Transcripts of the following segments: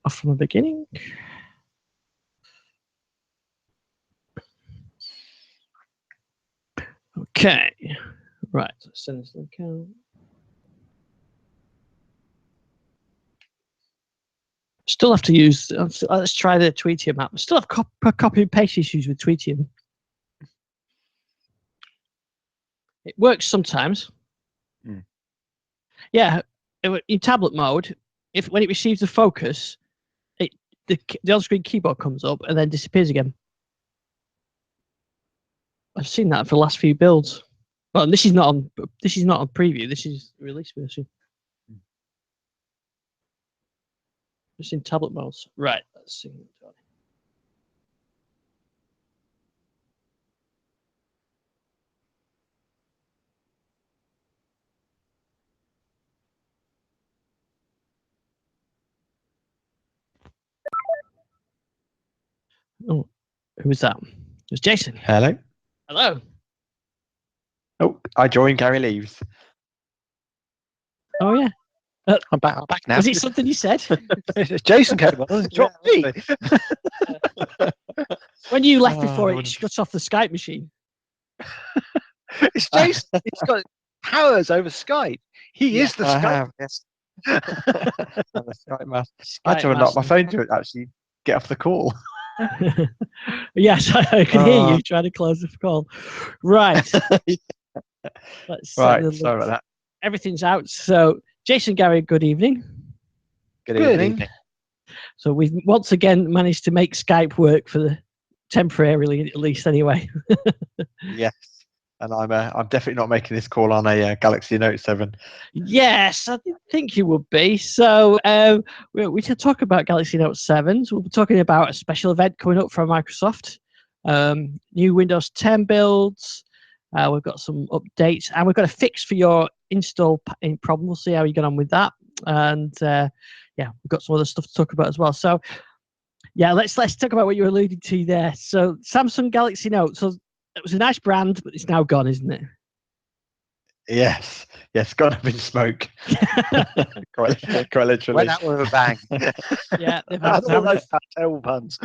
off from the beginning. Okay, right. Let's send this link out. Still have to use. Let's try the Tweetium app. Still have copy and paste issues with Tweetium. It works sometimes. Yeah, in tablet mode, when it receives the focus, the on-screen keyboard comes up and then disappears again. I've seen that for the last few builds. Well, this is not on preview. This is release version. It's in tablet modes. Right. Let's see. Oh, who was that? It was Jason. Hello. Hello. Oh, I joined. Gary leaves. Oh yeah. I'm back now. Was it something you said? Jason came on. Dropped me. When you left before it shut off the Skype machine. It's Jason. He's got powers over Skype. He is the Skype. Yes. The Skype master. I had to unlock my phone to actually get off the call. Yes, I can hear you trying to close the call. Right. Sorry about that. Everything's out. So, Jason, Gary, good evening. Good evening. So we've once again managed to make Skype work temporarily, at least anyway. Yes. And I'm definitely not making this call on a Galaxy Note 7. Yes, I didn't think you would be. So we can talk about Galaxy Note 7s. We'll be talking about a special event coming up from Microsoft. New Windows 10 builds. We've got some updates, and we've got a fix for your install problem. We'll see how you get on with that. And we've got some other stuff to talk about as well. So yeah, let's talk about what you were alluding to there. So Samsung Galaxy Note. So it was a nice brand, but it's now gone, isn't it? Yes, gone up in smoke. quite literally. Went out with a bang. Yeah, they've had all those terrible puns.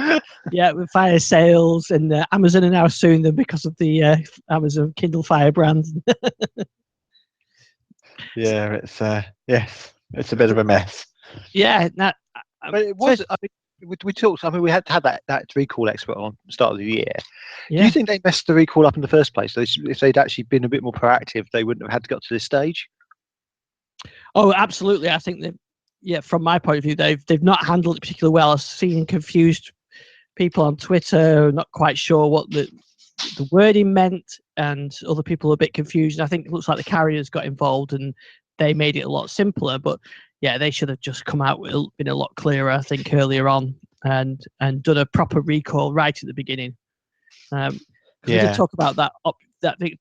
Yeah, with fire sales, and Amazon are now suing them because of the Amazon Kindle Fire brand. Yeah, it's it's a bit of a mess. Yeah, but it was. I mean, we talked. I mean, we had that recall expert on the start of the year. Yeah. Do you think they messed the recall up in the first place? So if they'd actually been a bit more proactive, they wouldn't have had to get to this stage. Oh, absolutely. I think that, from my point of view, they've not handled it particularly well. I've seen confused people on Twitter, not quite sure what the wording meant, and other people are a bit confused. And I think it looks like the carriers got involved and they made it a lot simpler. But yeah, they should have just come out with been a lot clearer, I think, earlier on, and done a proper recall right at the beginning. We did talk about that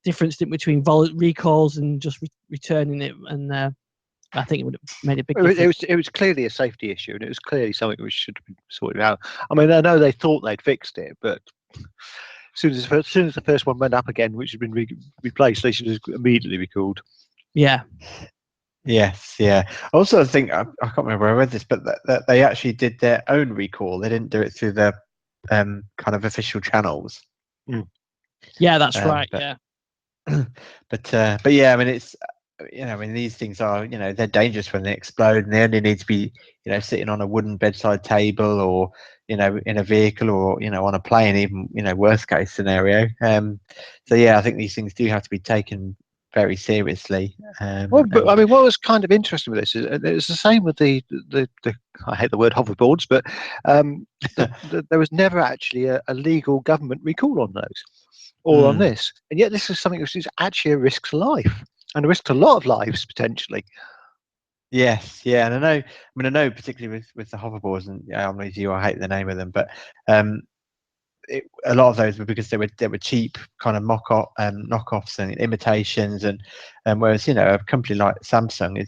difference between recalls and just returning it, and I think it would have made a big difference. It was clearly a safety issue, and it was clearly something which should have been sorted out. I mean, I know they thought they'd fixed it, but as soon as the first one went up again, which had been replaced, they should have immediately recalled. Yeah. Yes, yeah. Also, I think I can't remember where I read this, but that they actually did their own recall. They didn't do it through the kind of official channels. Yeah, that's right. Yeah. But yeah, I mean, it's I mean, these things are they're dangerous when they explode, and they only need to be sitting on a wooden bedside table, or in a vehicle, or on a plane, even worst case scenario. So yeah, I think these things do have to be taken very seriously. But I mean, what was kind of interesting with this is it's the same with the I hate the word hoverboards, but there was never actually a legal government recall on those or on this, and yet this is something which is actually a risk to life and a risk to a lot of lives potentially. Yes, yeah, and I know particularly with the hoverboards, and I'm with you, I hate the name of them, but a lot of those were because they were cheap kind of knockoffs and imitations, and whereas a company like Samsung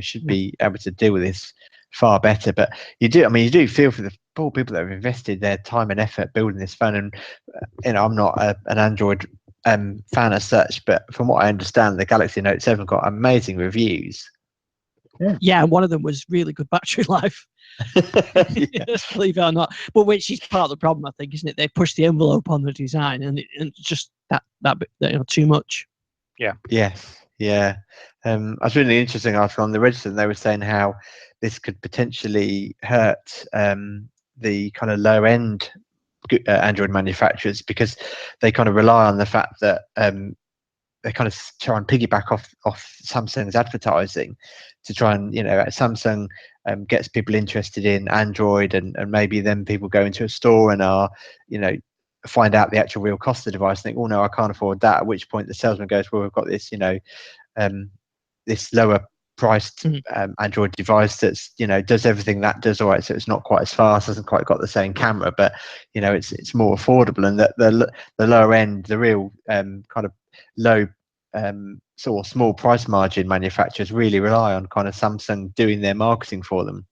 should be able to deal with this far better. But you do feel for the poor people that have invested their time and effort building this phone, and I'm not an Android fan as such, but from what I understand, the Galaxy Note 7 got amazing reviews. Yeah, and one of them was really good battery life. Yeah. Believe it or not, but which is part of the problem, I think, isn't it? They pushed the envelope on the design, and it's just that bit, too much. Yes, yeah. I was really interesting article on the Register, and they were saying how this could potentially hurt the kind of low end Android manufacturers, because they kind of rely on the fact that they kind of try and piggyback off Samsung's advertising to try and, Samsung gets people interested in Android, and maybe then people go into a store and are, find out the actual real cost of the device and think, oh no, I can't afford that. At which point the salesman goes, well, we've got this, this lower priced Android device that's, does everything that does all right, so it's not quite as fast, hasn't quite got the same camera, but it's more affordable. And that the lower end, the real kind of low sort of small price margin manufacturers really rely on kind of Samsung doing their marketing for them.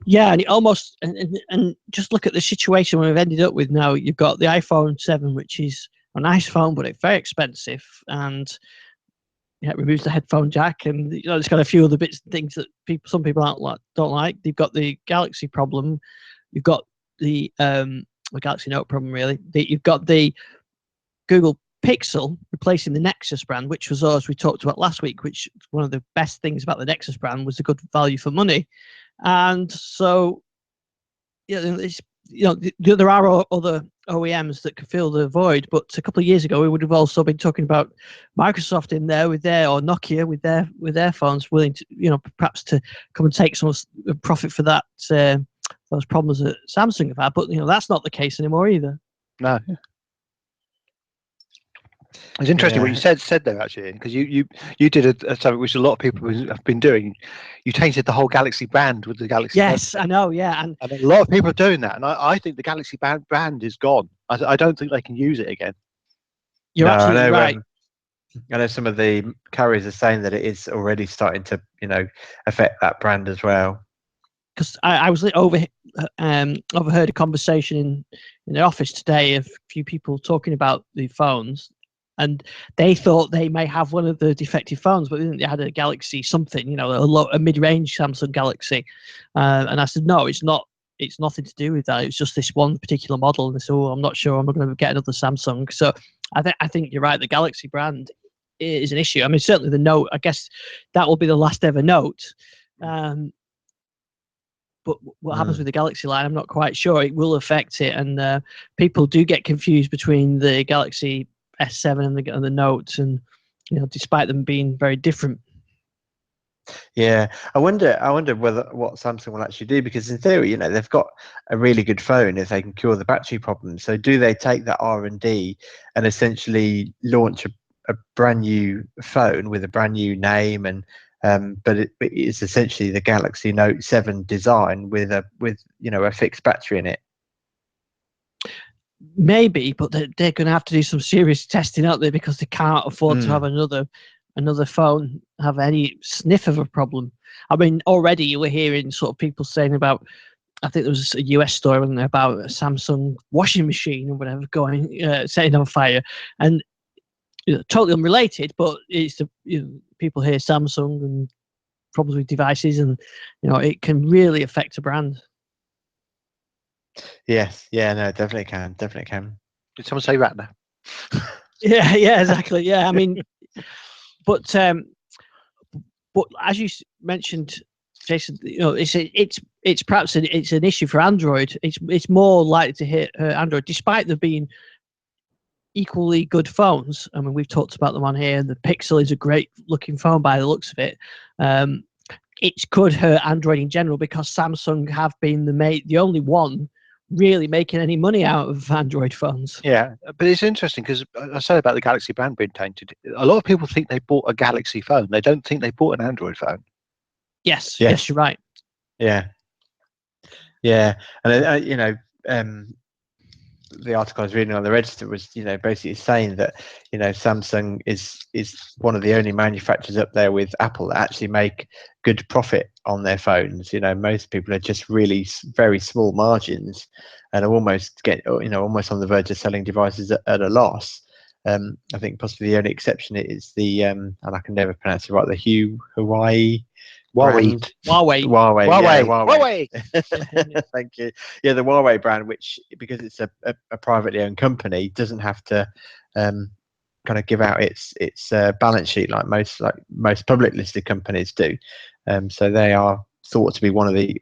Yeah, and it almost and just look at the situation we've ended up with now. You've got the iPhone 7, which is a nice phone, but it's very expensive, and it removes the headphone jack, and it's got a few other bits and things that some people don't like. They've got the Galaxy problem. You've got the Galaxy Note problem, really. You've got the Google Pixel replacing the Nexus brand, which was ours we talked about last week, which one of the best things about the Nexus brand was the good value for money. And so, there are other OEMs that could fill the void, but a couple of years ago we would have also been talking about Microsoft in there with or Nokia with their phones, willing to perhaps to come and take some profit for that those problems that Samsung have had. But that's not the case anymore either. No. It's interesting what you said there, actually, because you did something which a lot of people have been doing. You tainted the whole Galaxy brand with the Galaxy. Yes, I know. Yeah, and a lot of people are doing that, and I think the Galaxy brand is gone. I don't think they can use it again. You're absolutely right. I know some of the carriers are saying that it is already starting to, affect that brand as well. Because I was overheard a conversation in the office today of a few people talking about the phones, and they thought they may have one of the defective phones, but they had a Galaxy something, a mid-range Samsung Galaxy, and I said no, it's not. It's nothing to do with that. It's just this one particular model. And they said, I'm not sure I'm going to get another Samsung. So I think you're right. The Galaxy brand is an issue. I mean, certainly the Note. I guess that will be the last ever Note. But what happens with the Galaxy line, I'm not quite sure. It will affect it, and people do get confused between the Galaxy S7 and the Note, and despite them being very different. Yeah, I wonder what Samsung will actually do, because in theory, they've got a really good phone if they can cure the battery problem. So do they take that R&D and essentially launch a brand new phone with a brand new name, and but it's essentially the Galaxy Note 7 design with a fixed battery in it? Maybe, but they're going to have to do some serious testing out there, because they can't afford to have another phone have any sniff of a problem. I mean, already you were hearing sort of people saying about, I think there was a US story about a Samsung washing machine or whatever setting on fire, and totally unrelated, but it's people hear Samsung and problems with devices, and it can really affect a brand. Yes, yeah, no, definitely can. Did someone say Ratner? yeah, exactly. Yeah, I mean, but as you mentioned, Jason, it's perhaps it's an issue for Android. It's more likely to hit Android, despite there being equally good phones. I mean, we've talked about them on here, and the Pixel is a great looking phone by the looks of it. It could hurt Android in general, because Samsung have been the only one really making any money out of Android phones. Yeah, but it's interesting, because I said about the Galaxy brand being tainted. A lot of people think they bought a Galaxy phone. They don't think they bought an Android phone. Yes, Yeah. yes, you're right. Yeah, and the article I was reading on the Register was, basically saying that, Samsung is one of the only manufacturers up there with Apple that actually make good profit on their phones. Most people are just really very small margins, and are almost on the verge of selling devices at a loss. I think possibly the only exception is the and I can never pronounce it right. The Hawaii brand. Huawei. Huawei. Yeah, Huawei. Huawei. Thank you. Yeah, the Huawei brand, which because it's a privately owned company, doesn't have to kind of give out its balance sheet like most public listed companies do. So they are thought to be one of the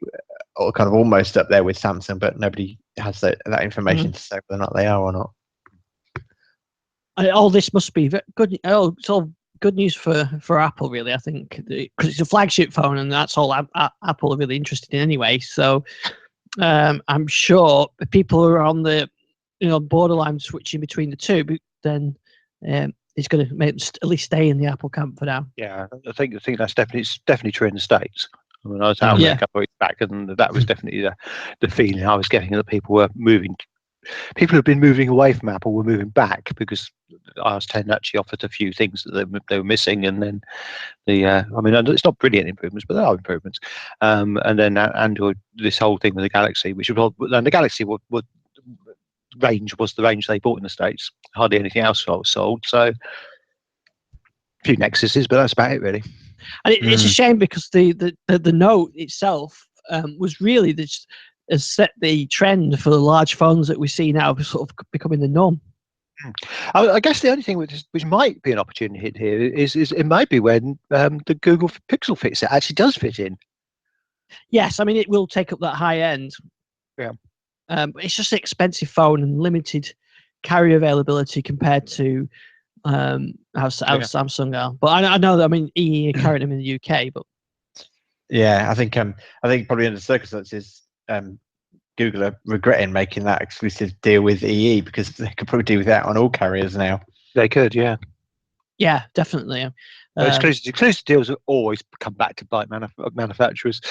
or kind of almost up there with Samsung, but nobody has that information to say whether or not they are or not. All this must be good. Oh, it's all good news for Apple, really. I think because it's a flagship phone, and that's all Apple are really interested in anyway. So I'm sure people who are on the borderline switching between the two, but then it's going to make them at least stay in the Apple camp for now. Yeah, I think that's definitely true in the States. I mean, I was out there a couple of weeks back, and that was definitely the feeling I was getting, that people were moving. People who've been moving away from Apple were moving back because iOS 10 actually offered a few things that they were missing, and then I mean, it's not brilliant improvements, but there are improvements. And then Android, this whole thing with the Galaxy, and the Galaxy range was the range they bought in the States. Hardly anything else was sold. So a few Nexuses, but that's about it, really. And it's a shame because the Note itself was really has set the trend for the large phones that we see now sort of becoming the norm. I guess the only thing which might be an opportunity here is it might be when the Google Pixel fits it actually does fit in. Yes, I mean it will take up that high end. Yeah. But it's just an expensive phone and limited carrier availability compared to how Samsung are. But I know that, I mean, EE are carrying them in the UK, but yeah, I think probably under the circumstances, Google are regretting making that exclusive deal with EE because they could probably do that on all carriers now. They could, yeah. Yeah, definitely. Exclusive deals always come back to bite manufacturers.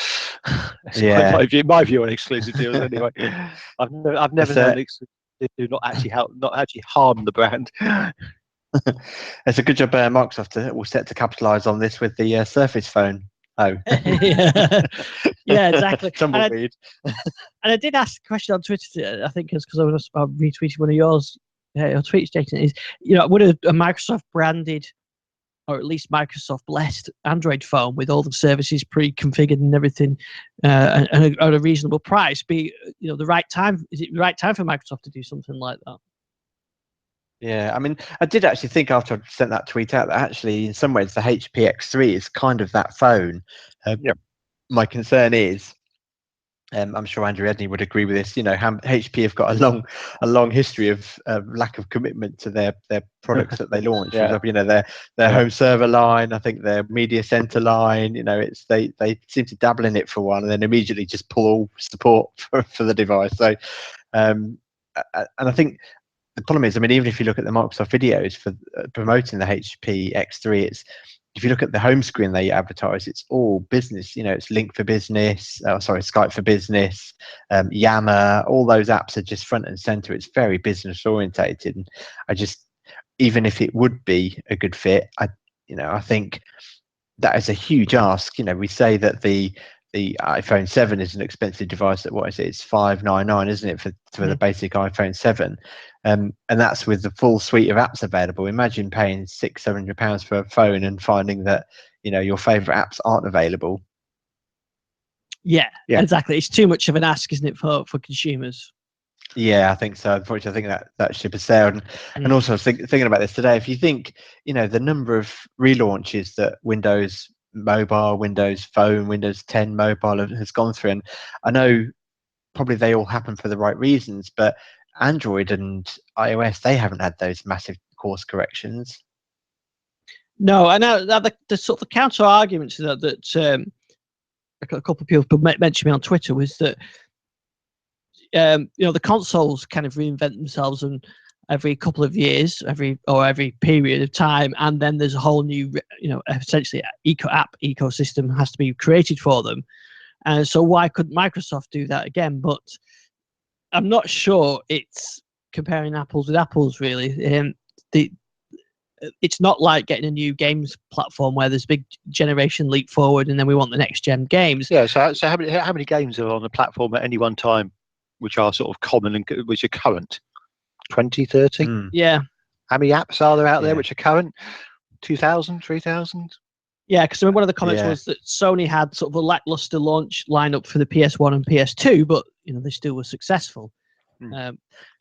Yeah. my view on exclusive deals anyway. I've never known exclusive do not actually harm the brand. It's a good job Microsoft was set to capitalize on this with the Surface phone. Oh, yeah, exactly. Tumbleweed. And I did ask a question on Twitter. I think it's because I was retweeting one of yours tweets, Jason. Is would a Microsoft branded, or at least Microsoft blessed Android phone with all the services pre-configured and everything, and at a reasonable price be the right time? Is it the right time for Microsoft to do something like that? Yeah, I mean, I did actually think after I sent that tweet out that actually, in some ways, the HP X3 is kind of that phone. My concern is, I'm sure Andrew Edney would agree with this. HP have got a long history of lack of commitment to their products that they launch. For example, their home server line, I think their media center line. They seem to dabble in it for a while and then immediately just pull all support for the device. So, and I think. The problem is, I mean, even if you look at the Microsoft videos for promoting the HP X3, if you look at the home screen they advertise, it's all business. It's Link for Business, Skype for Business, Yammer. All those apps are just front and center. It's very business orientated, and even if it would be a good fit, I think that is a huge ask. We say that the iPhone 7 is an expensive device. It's $599, isn't it, for the basic iPhone 7? And that's with the full suite of apps available. Imagine paying £600-700 for a phone and finding that your favorite apps aren't available. Yeah, exactly. It's too much of an ask, isn't it, for consumers? Yeah, I think so. Unfortunately, I think that ship has sailed. And also, I was thinking about this today. If you think, the number of relaunches that Windows Mobile, Windows Phone, Windows 10 Mobile has gone through, and I know probably they all happen for the right reasons, but Android and iOS, they haven't had those massive course corrections. No, I know that the sort of counter argument to that a couple of people mentioned me on Twitter was that the consoles kind of reinvent themselves and every couple of years, every period of time, and then there's a whole new essentially app ecosystem has to be created for them, and so why couldn't Microsoft do that again? But I'm not sure it's comparing apples with apples, really. It's not like getting a new games platform where there's big generation leap forward and then we want the next gen games. Yeah. So how many games are on the platform at any one time, which are sort of common and which are current? 20, 30? Yeah. How many apps are there out there Yeah. which are current? 2,000, 3,000? Yeah, because one of the comments Yeah. was that Sony had sort of a lackluster launch lineup for the PS1 and PS2, but they still were successful.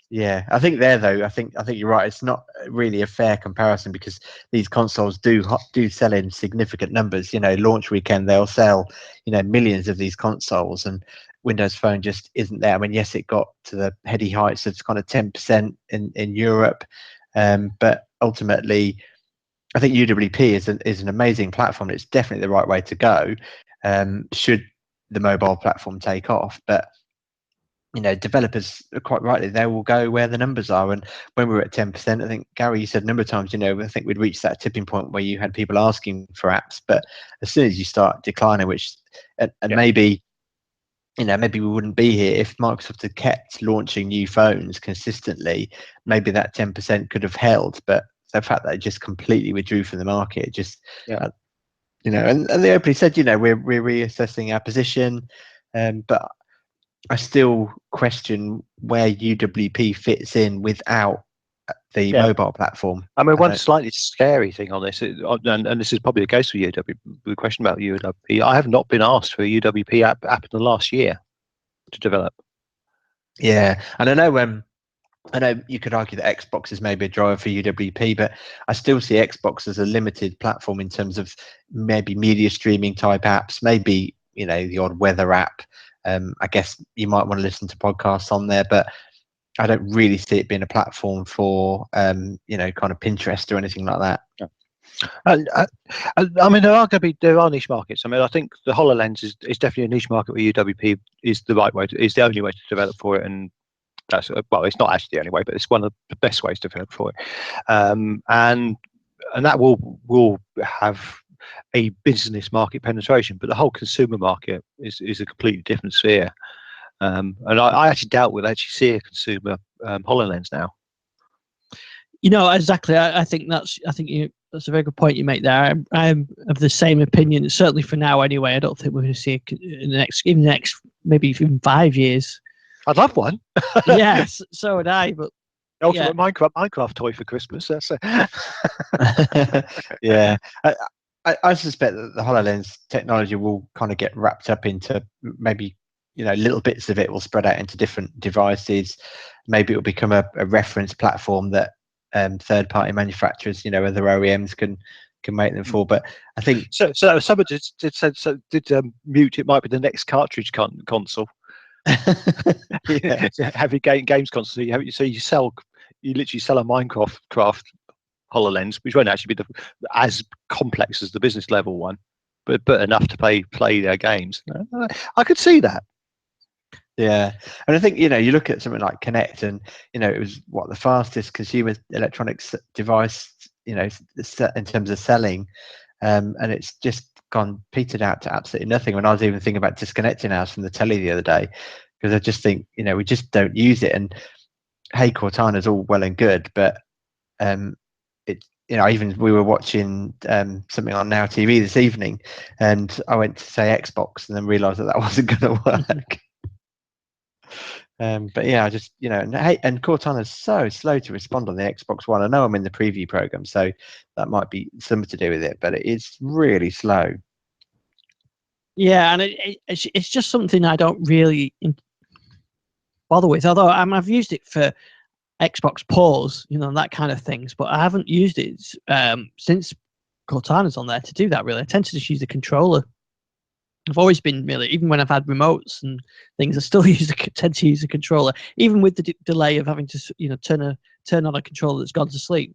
Yeah, I think I think you're right. It's not really a fair comparison because these consoles do sell in significant numbers. Launch weekend they'll sell millions of these consoles, and Windows Phone just isn't there. I mean, yes, it got to the heady heights of kind of 10% in Europe, but ultimately, I think UWP is an amazing platform. It's definitely the right way to go. Should the mobile platform take off, but developers quite rightly, they will go where the numbers are. And when we were at 10%, I think Gary, you said a number of times, I think we'd reached that tipping point where you had people asking for apps. But as soon as you start declining, maybe we wouldn't be here if Microsoft had kept launching new phones consistently. Maybe that 10% could have held, but the fact that it just completely withdrew from the market, and they openly said, we're reassessing our position, but I still question where UWP fits in without the mobile platform. I mean, one slightly scary thing on this, and this is probably the case for UWP, the question about UWP, I have not been asked for a UWP app in the last year to develop. Yeah, and I know you could argue that Xbox is maybe a driver for UWP, but I still see Xbox as a limited platform in terms of maybe media streaming type apps, maybe the odd weather app. I guess you might want to listen to podcasts on there, but I don't really see it being a platform for kind of Pinterest or anything like that. I mean, there are niche markets. I mean, I think the HoloLens is definitely a niche market where UWP is the right way is the only way to develop for it, and that's it's not actually the only way, but it's one of the best ways to develop for it, and that will have a business market penetration, but the whole consumer market is a completely different sphere. And I actually doubt we'll actually see a consumer HoloLens now. Exactly. I think that's a very good point you make there. I'm of the same opinion. Certainly for now, anyway. I don't think we're going to see it in the next maybe even 5 years. I'd love one. Yes, so would I. But ultimate Minecraft toy for Christmas. That's yeah. I suspect that the HoloLens technology will kind of get wrapped up into maybe little bits of it will spread out into different devices. Maybe it will become a reference platform that third-party manufacturers, other OEMs can make them for. But I think so. Somebody did mute. It might be the next cartridge console. Yeah. Heavy games console. You literally sell a Minecraft HoloLens, which won't actually be as complex as the business level one, but enough to play their games. I could see that. Yeah, and I think you look at something like Kinect, and it was the fastest consumer electronics device in terms of selling, and it's just gone petered out to absolutely nothing. When I was even thinking about disconnecting ours from the telly the other day, because I just think we just don't use it. And hey, Cortana's all well and good, but even we were watching something on Now TV this evening, and I went to say Xbox, and then realised that wasn't going to work. But yeah, I just and Cortana's so slow to respond on the Xbox One. I know I'm in the preview program, so that might be something to do with it, but it's really slow. Yeah, and it's just something I don't really bother with. Although I've used it for Xbox Pause, that kind of things, but I haven't used it since Cortana's on there to do that. Really, I tend to just use the controller. I've always been really, even when I've had remotes and things, I still tend to use the controller, even with the delay of having to turn on a controller that's gone to sleep.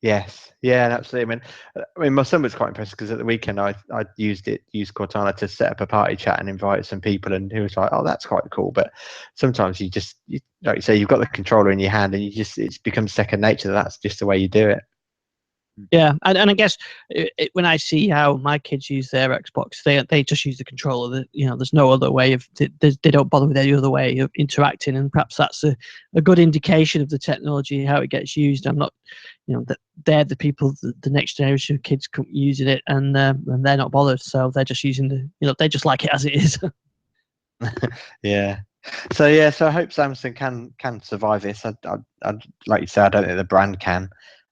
Yes, yeah, absolutely. I mean, my son was quite impressed because at the weekend I used Cortana to set up a party chat and invite some people, and he was like, "Oh, that's quite cool." But sometimes like you say, you've got the controller in your hand, and it's become second nature. That's just the way you do it. Yeah, and I guess when I see how my kids use their Xbox, they just use the controller. There's no other way of they don't bother with any other way of interacting, and perhaps that's a good indication of the technology, how it gets used. I'm not, that they're the people, the next generation of kids using it, and they're not bothered, so they're just using they just like it as it is. Yeah, So yeah, so I hope Samsung can survive this. I'd like you say, I don't think the brand can.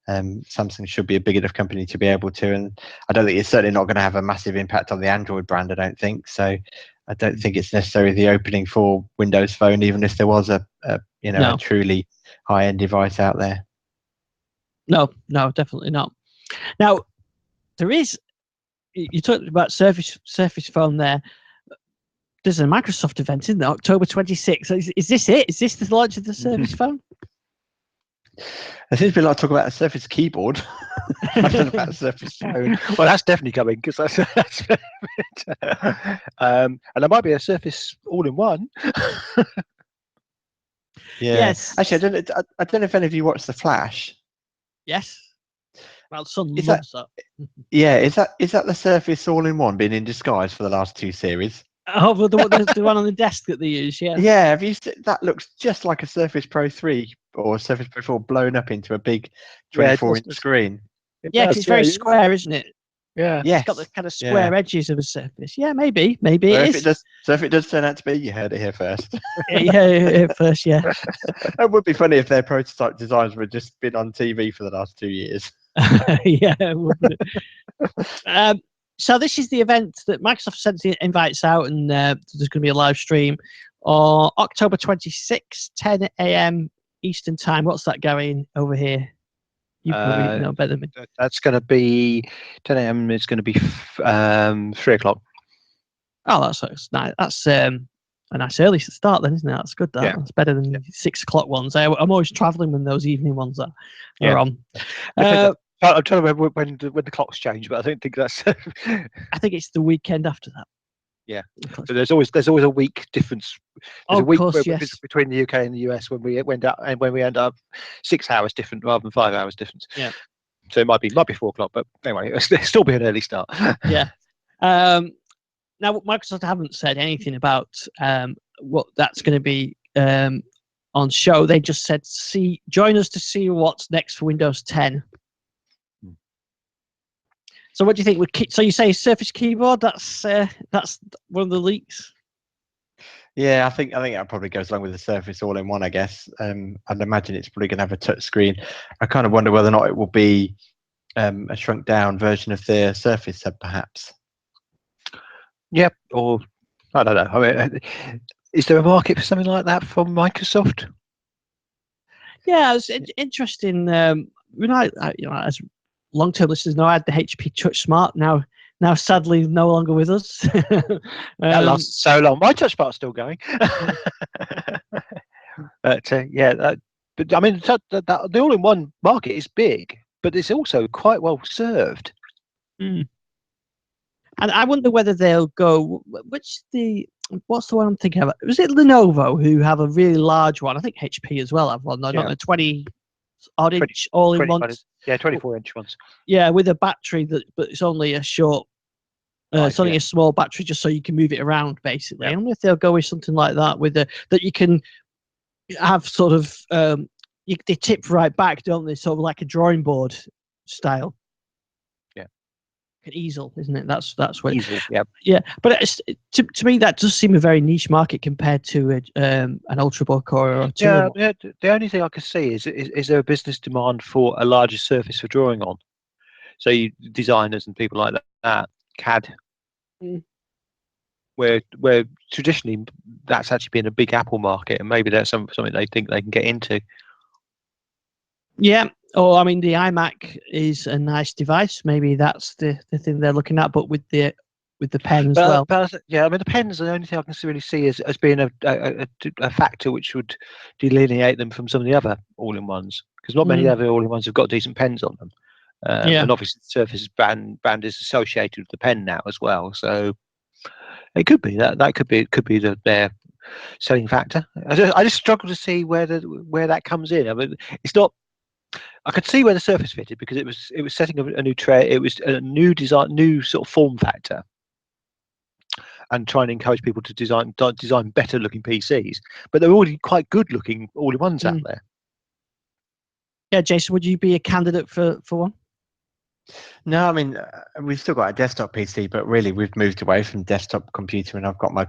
Samsung should be a big enough company to be able to, and I don't think it's certainly not going to have a massive impact on the Android brand. I don't think so. I don't think it's necessarily the opening for Windows Phone, even if there was a No. truly high-end device out there. No, definitely not. Now, there is. You talked about Surface Phone there. There's a Microsoft event, isn't there? October 26th. Is this it? Is this the launch of the Surface Phone? There seems to be a lot of talk about a Surface keyboard. I don't know about a Surface Phone. Well, that's definitely coming because that's and there might be a Surface all-in-one. Yeah. Yes. Actually, I don't know if any of you watched The Flash. Yes. Well, son Is loves that. Yeah, is that the Surface all-in-one being in disguise for the last 2 series? Oh, well, the one on the desk that they use, yeah. Yeah, have you seen, that looks just like a Surface Pro 3 or Surface Pro 4 blown up into a big 24-inch screen. Yeah, 'cause it's very square, isn't it? Yeah. Yes. It's got the kind of square edges of a Surface. Yeah, maybe So it is. if it does turn out to be, you heard it here first. yeah, first, yeah. It would be funny if their prototype designs were just been on TV for the last 2 years. Yeah, wouldn't it? So this is the event that Microsoft sent the invites out, and there's going to be a live stream on October 26th, 10 a.m. Eastern time. What's that going over here? You probably know better than me. That's going to be 10 a.m. It's going to be 3 o'clock. Oh, that's nice. That's a nice early start then, isn't it? That's good. Yeah. That's better than 6 o'clock ones. I'm always travelling when those evening ones are on. I'm trying to remember when the clocks change, but I don't think that's. I think it's the weekend after that. Yeah. So there's always a week difference. There's a week between the UK and the US when we went out, and when we end up 6 hours different rather than 5 hours difference. Yeah. So it might be 4 o'clock, but anyway, it'll still be an early start. Yeah. Now Microsoft haven't said anything about what that's going to be on show. They just said, join us to see what's next for Windows 10. So what do you think? So you say Surface keyboard? That's one of the leaks. Yeah, I think that probably goes along with the Surface all-in-one. I guess I'd imagine it's probably going to have a touch screen. I kind of wonder whether or not it will be a shrunk-down version of the Surface Hub, perhaps. Yep, or I don't know. I mean, is there a market for something like that from Microsoft? Yeah, it's interesting. As long-term listeners know, I had the HP Touch Smart. Now sadly no longer with us. That lasts so long. My Touch Smart's still going. But but I mean, the all-in-one market is big, but it's also quite well served. And I wonder whether they'll go. What's the one I'm thinking of? Was it Lenovo who have a really large one? I think HP as well have one. I don't know, 20-odd inch all-in-one. Yeah, 24-inch ones. Yeah, with a battery but it's only a short. It's only a small battery, just so you can move it around. Basically, I wonder if they'll go with something like that, that you can have sort of. They tip right back, don't they? Sort of like a drawing board style. An easel, isn't it? That's what. Easel, yeah. Yeah, but to me that does seem a very niche market compared to an Ultrabook or a yeah. The only thing I could see is there a business demand for a larger surface for drawing on? So designers and people like that, CAD, where traditionally that's actually been a big Apple market, and maybe that's something they think they can get into. Yeah. Oh, I mean, the iMac is a nice device. Maybe that's the thing they're looking at, but with the pen as well. Yeah, I mean, the pen's the only thing I can really see as being a factor which would delineate them from some of the other all-in-ones, because not many other all-in-ones have got decent pens on them. And obviously, the Surface brand is associated with the pen now as well, so it could be that could be their selling factor. I just struggle to see where that comes in. I mean, it's not. I could see where the Surface fitted because it was setting up a new tray. It was a new design, new sort of form factor, and trying to encourage people to design better looking PCs. But they're already quite good looking all-in-ones out there. Yeah, Jason, would you be a candidate for one? No, I mean we've still got a desktop PC, but really we've moved away from desktop computer. And I've got my,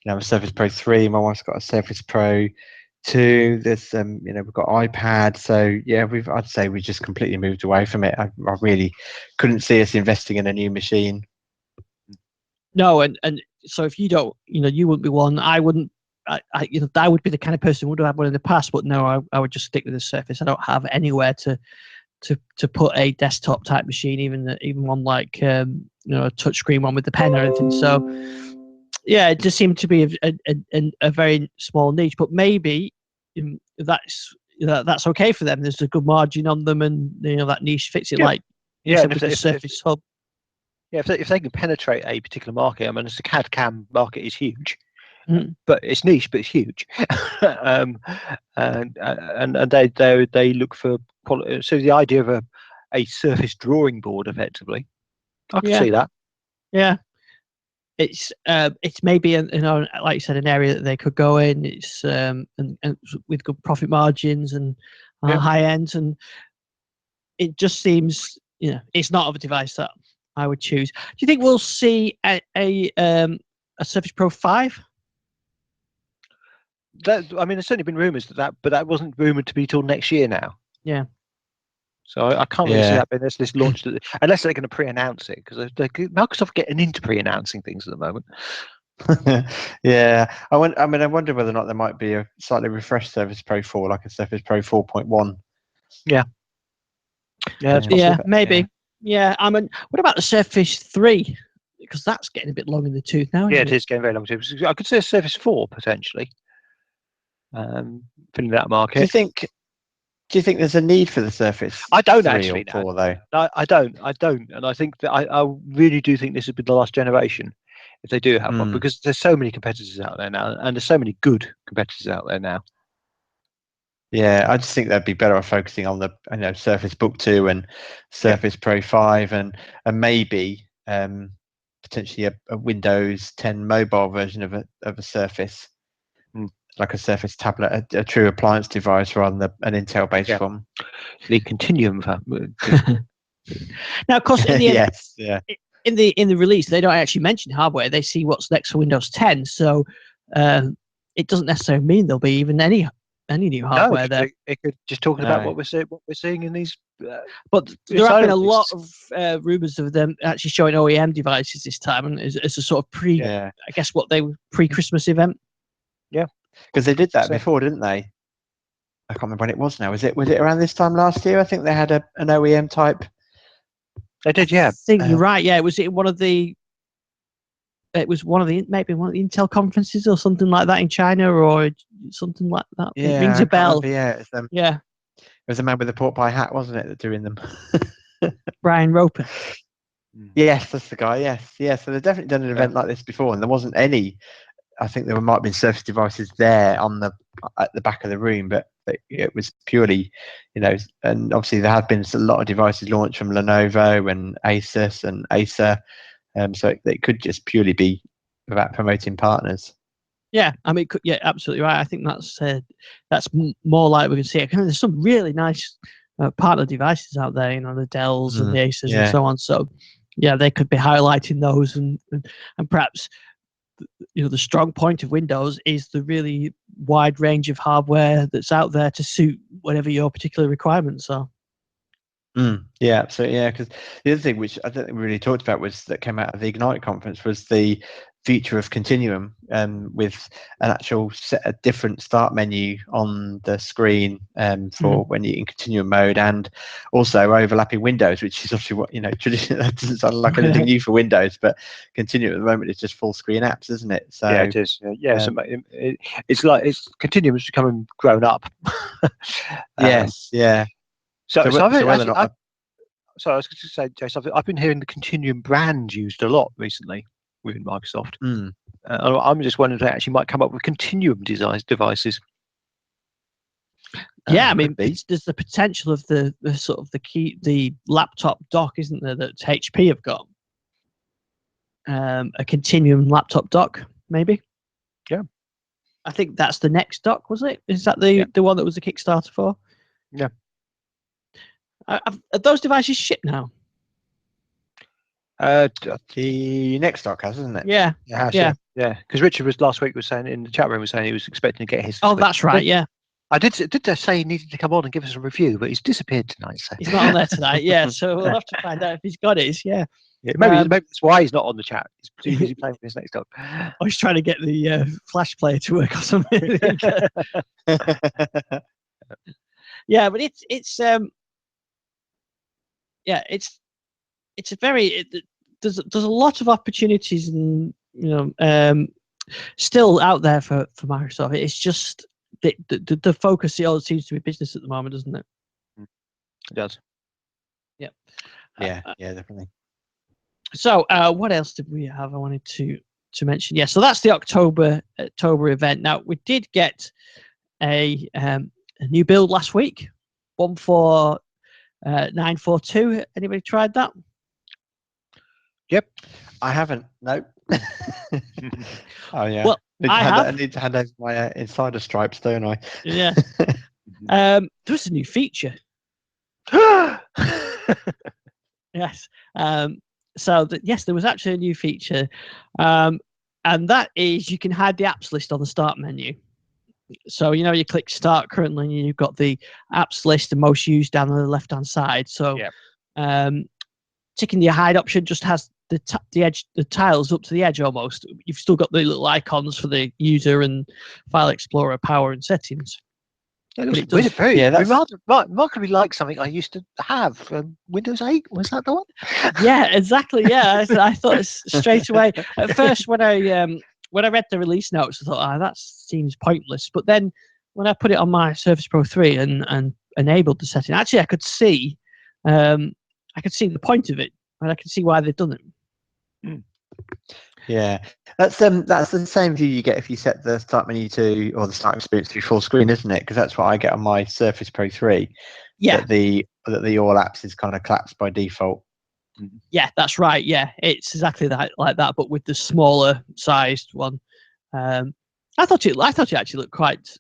a Surface Pro 3. My wife's got a Surface Pro 2. There's we've got iPad. So yeah, I'd say we just completely moved away from it. I really couldn't see us investing in a new machine. No, and so if you don't, you wouldn't be one. I wouldn't. I would be the kind of person who would have had one in the past, but no, I would just stick with the Surface. I don't have anywhere to put a desktop type machine, even one like a touchscreen one with the pen or anything. So yeah, it just seemed to be a very small niche, but maybe that's okay for them. There's a good margin on them, and that niche fits it. Yeah. Like Yeah, with the Surface Hub. Yeah, if they can penetrate a particular market, I mean, the CAD CAM market is huge, Mm. but it's niche, but it's huge. And they look for quality. So the idea of a Surface drawing board, effectively, I can Yeah. see that. Yeah, it's maybe like you said, an area that they could go in. It's and with good profit margins and Yeah. high ends, and it just seems it's not a device that I would choose. Do you think we'll see a Surface Pro 5? I mean, there's certainly been rumours but that wasn't rumoured to be till next year now. Yeah. So I can't really see Yeah. that being this launched unless they're going to pre-announce it, because Microsoft getting into pre-announcing things at the moment. Yeah, I wonder whether or not there might be a slightly refreshed Surface Pro 4, like a Surface Pro 4.1. Yeah, that's possible. Yeah, maybe. Yeah, what about the Surface 3? Because that's getting a bit long in the tooth now. Yeah, Isn't it is getting very long too. I could say a Surface 4 potentially, filling that market. Do you think there's a need for the Surface? I don't 3 actually or 4 though. I don't, and I think that I really do think this has been the last generation, if they do have one, because there's so many competitors out there now, and there's so many good competitors out there now. Yeah, I just think they'd be better off focusing on the Surface Book 2 and Surface Pro 5 and maybe potentially a Windows 10 mobile version of a Surface, like a Surface tablet, a true appliance device rather than an Intel-based one. The Continuum. Now, of course, in the yes, yeah. In the release, they don't actually mention hardware. They see what's next for Windows 10. So it doesn't necessarily mean there'll be even any new hardware there. It could just talking about what we're seeing in these. But there have been a lot of rumours of them actually showing OEM devices this time, and as a sort of I guess what they were pre-Christmas event. Yeah, because they did that before, didn't they? I can't remember when it was now. Was it around this time last year? I think they had an OEM type. They did, yeah. I think you're right. Yeah, maybe one of the Intel conferences or something like that in China or something like that. Yeah, it rings a bell. Remember, it was a man with a pork pie hat, wasn't it, that doing them? Brian Roper. Yes, that's the guy. Yes, yeah. So they've definitely done an event like this before, and there wasn't any. I think there might have been Surface devices there at the back of the room, but it was purely, and obviously there have been a lot of devices launched from Lenovo and Asus and Acer, so it could just purely be about promoting partners. Yeah, I mean, absolutely right. I think that's more like we can see it. There's some really nice partner devices out there, the Dells and the Acers and so on. So yeah, they could be highlighting those, and perhaps the strong point of Windows is the really wide range of hardware that's out there to suit whatever your particular requirements are. Yeah, absolutely. Yeah, because the other thing which I don't think we really talked about that came out of the Ignite conference was the feature of Continuum, with an actual a different start menu on the screen for when you're in Continuum mode, and also overlapping windows, which is obviously what traditionally that doesn't sound like anything new for Windows, but Continuum at the moment is just full screen apps, isn't it? So yeah, it is. Yeah, so it's Continuum is becoming grown up. Yes, yeah. So I was going to say, Jason, I've been hearing the Continuum brand used a lot recently within Microsoft. I'm just wondering if they actually might come up with Continuum devices. Yeah, I mean, there's the potential of the sort of the laptop dock, isn't there, that HP have got? A Continuum laptop dock, maybe. Yeah, I think that's the next dock, was it? Is that the one that was the Kickstarter for? Yeah. Are those devices shipped now? The next stock has, isn't it? Yeah. It has, Yeah. yeah. Because Richard was last week was saying in the chat room was saying he was expecting to get his. Oh, this week. that's right. Yeah. I did say he needed to come on and give us a review, but he's disappeared tonight. So He's not on there tonight. Yeah. So we'll have to find out if he's got it. Yeah. yeah, maybe Um, that's why he's not on the chat. He's too busy playing with his next dog. I was trying to get the Flash player to work or something. Yeah, but it's yeah, it's a very there's a lot of opportunities and still out there for Microsoft. It's just the focus, it all seems to be business at the moment, doesn't it? It does. Yeah. Yeah, definitely. So what else did we have? I wanted to mention. Yeah, so that's the October event. Now we did get a new build last week, 14942. Anybody tried that? Yep. I haven't. No. Oh yeah. Well, I need to hand over my insider stripes, don't I? Yeah. There's a new feature. Yes. Yes, there was actually a new feature, and that is you can hide the apps list on the start menu. So you click start currently, and you've got the apps list and most used down on the left hand side. So, ticking the hide option just has the tiles up to the edge almost. You've still got the little icons for the user and File Explorer, power, and settings. It looks remarkably like something I used to have. Windows 8, was that the one? Yeah, exactly. Yeah, I thought straight away. At first, when I read the release notes, I thought, that seems pointless. But then, when I put it on my Surface Pro 3 and enabled the setting, actually, I could see the point of it, and I could see why they've done it. Yeah, that's the same view you get if you set the start menu to, or the start experience to full screen, isn't it? Because that's what I get on my Surface Pro 3. Yeah, that the all apps is kind of collapsed by default. Yeah, that's right. Yeah, it's exactly like that, but with the smaller sized one. I thought it actually looked quite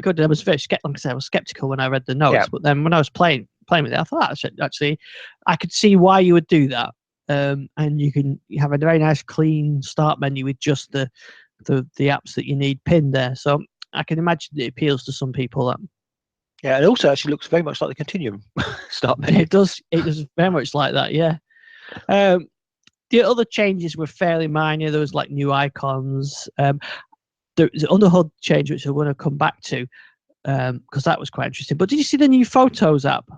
good. I was I was skeptical when I read the notes, but then when I was playing with it, I thought actually I could see why you would do that. And you have a very nice clean start menu with just the apps that you need pinned there. So I can imagine it appeals to some people. Yeah, it also actually looks very much like the Continuum start menu. It does very much like that. Yeah. The other changes were fairly minor. There was like new icons. There's an underhood change which I want to come back to because that was quite interesting. But did you see the new Photos app?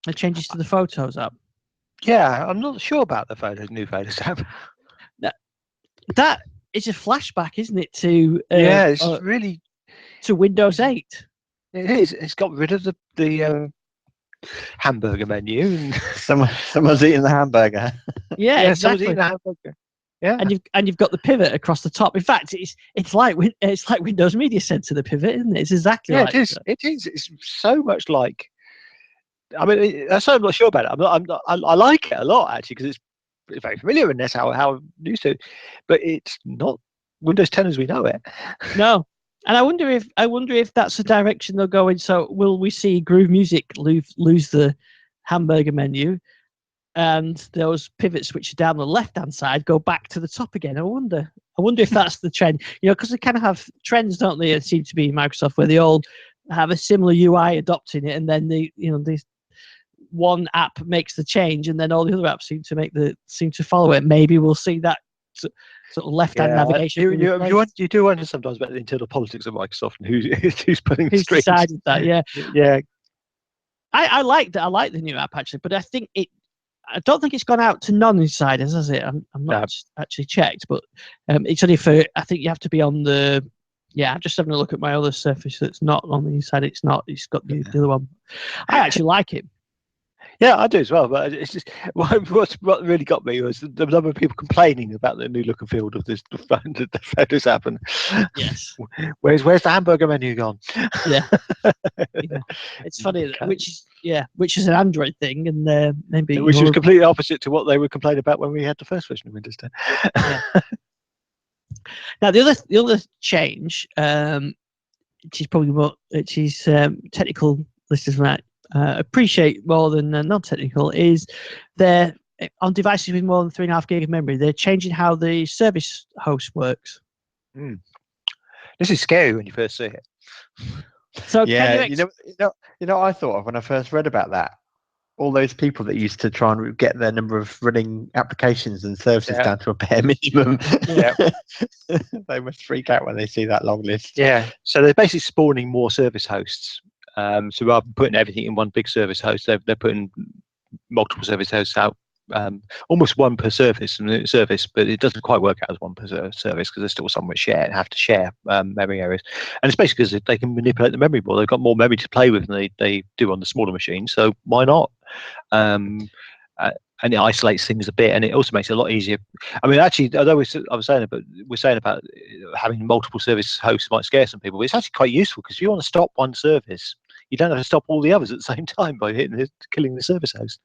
The changes to the Photos app. Yeah, I'm not sure about the new Photos app. That is a flashback, isn't it? To it's really to Windows 8. It is. It's got rid of the hamburger menu. And someone's eating the hamburger. Yeah, exactly. Someone's eating the hamburger. Yeah, and you've got the pivot across the top. In fact, it's like Windows Media Center, the pivot, isn't it? It's exactly like it is. that. It is. It's so much like. I mean, I'm not sure about it. I like it a lot actually because it's very familiar and that's how I'm used to it. But it's not Windows 10 as we know it. No, and I wonder if that's the direction they'll go in. So will we see Groove Music lose the hamburger menu, and those pivots which are down the left-hand side go back to the top again? I wonder if that's the trend. Because they kind of have trends, don't they? It seems to be Microsoft where they all have a similar UI adopting it, and then this one app makes the change, and then all the other apps seem to follow it. Maybe we'll see that sort of left-hand navigation. You do wonder sometimes about the internal politics of Microsoft and who's putting the strings. Decided that? Yeah, yeah. I like that. I like the new app actually, but I don't think it's gone out to non-insiders, has it? I'm not actually checked, but it's only for. I think you have to be on the. Yeah, I'm just having a look at my other Surface that's not on the inside. It's not. It's got the other one. I actually like it. Yeah, I do as well. But it's just what really got me was the number of people complaining about the new look and feel of the Photos app. And yes, where's the hamburger menu gone? Yeah, it's funny. Which is an Android thing, and maybe which was completely opposite to what they would complain about when we had the first version of Windows 10. Yeah. Now the other change, which is probably more, technical listeners might appreciate more than non-technical, is their on devices with more than 3.5 gig of memory, they're changing how the service host works. This is scary when you first see it. So Yeah, can you what I thought of when I first read about that? All those people that used to try and get their number of running applications and services Yeah. down to a bare minimum. Yeah. They must freak out when they see that long list. Yeah, so they're basically spawning more service hosts. So rather than putting everything in one big service host, they're putting multiple service hosts out, almost one per service, but it doesn't quite work out as one per service because there's still some which have to share memory areas. And it's basically because they can manipulate the memory more. They've got more memory to play with than they do on the smaller machines, so why not? And it isolates things a bit, and it also makes it a lot easier. I mean, actually, although we're saying about having multiple service hosts might scare some people, but it's actually quite useful because if you want to stop one service, you don't have to stop all the others at the same time by killing the service host.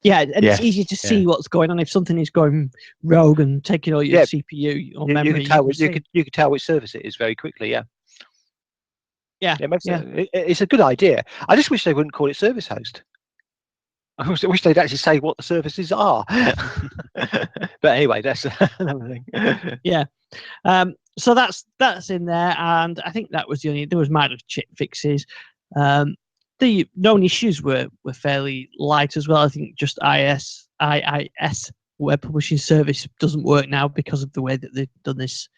Yeah, and Yes, it's easier to see what's going on if something is going rogue and taking all your CPU or memory. You can tell which service it is very quickly. Yeah. Yeah, it's a good idea. I just wish they wouldn't call it service host. I wish they'd actually say what the services are. But anyway, that's another thing. Yeah. So that's in there, and I think that was there was minor fixes. The known issues were fairly light as well. I think just IIS web publishing service doesn't work now because of the way that they've done this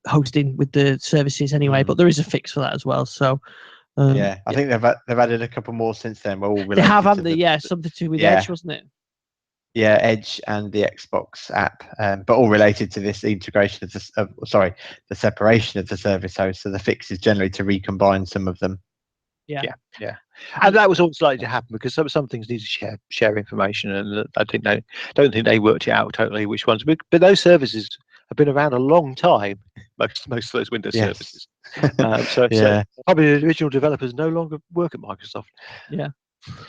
hosting with the services anyway. But there is a fix for that as well. So I think they've added a couple more since then. We're all related. They have, haven't they? Something to do with Edge, wasn't it? Yeah, Edge and the Xbox app, but all related to this integration of the separation of the service host. So the fix is generally to recombine some of them. Yeah. And that was always likely to happen because some things need to share information, and I don't think they worked it out totally which ones. But those services have been around a long time. Most of those Windows services. So probably the original developers no longer work at Microsoft. Yeah.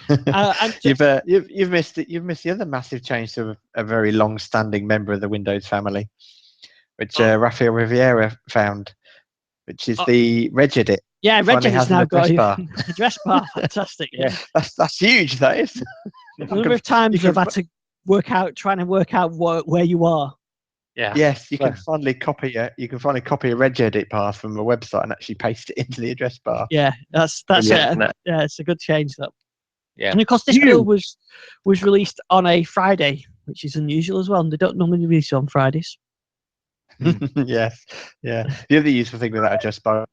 And you've missed it. You've missed the other massive change to a very long-standing member of the Windows family, which Rafael Riviera found, which is the regedit. Yeah, regedit's now got an address bar. Fantastic. Yeah, that's huge. That is. The number of times I've had to trying to work out where you are. Yeah. Yes, you can finally copy a regedit path from a website and actually paste it into the address bar. Yeah, that's it. Yeah, it's a good change. That. Yeah. And of course, this build was released on a Friday, which is unusual as well. And they don't normally release on Fridays. Yes. Yeah. The other useful thing with that address bar.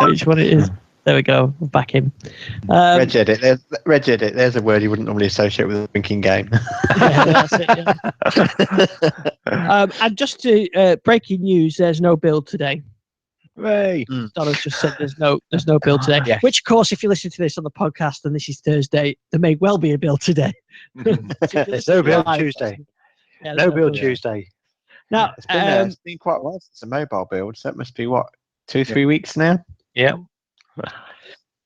Which one it is? There we go. We're back in. regedit. There's a word you wouldn't normally associate with a drinking game. Yeah, that's it. Yeah. And just to breaking news, there's no build today. Hooray! Donna's just said there's no build today. Yes. Which, of course, if you listen to this on the podcast and this is Thursday, there may well be a build today. There's no build Tuesday. Yeah, no build Tuesday. Now it's been quite a while since a mobile build, so that must be 2-3 weeks now. Yeah.